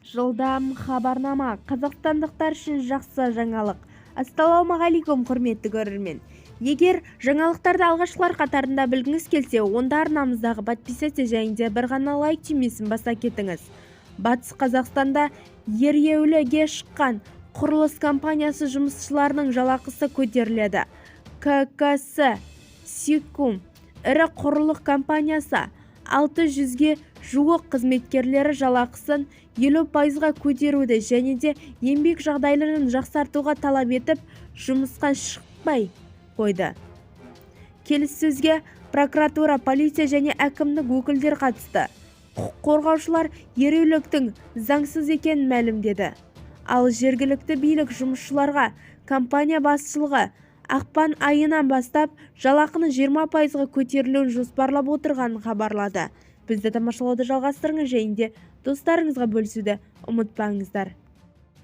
Жылдам хабарнама қазақстандықтар үшін жақсы жаңалық. Ассалаумағалейкум құрметті көрермен. Егер жаңалықтарды алғашқылар қатарында білгіңіз келсе, онда арнамыздағы подписаться және бір ғана лайк түймесін баса кетіңіз. Батыс Қазақстанда ереуілге шыққан құрылыс компаниясы жұмысшыларының жалақысы көтеріледі. ККС Секум ірі құрылыс компаниясы 600-ге жуық қызметкерлері жалақысын 50%-ға көтеруді және де еңбек жағдайларын жақсартуға талап етіп, жұмысқа шықпай қойды. Келіссөзге прокуратура, полиция және әкімдік өкілдері қатысты. Құқық қорғаушылар ереуілдің заңсыз екенін мәлімдеді. Ал жергілікті билік жұмысшыларға компания басшылығы ақпан айынан бастап жалақының 20%-ға көтерілуін жоспарлап отырғанын хабарлады. Бізді тамашалауды жалғастырыңыз және де достарыңызға бөлісуді ұмытпаңыздар.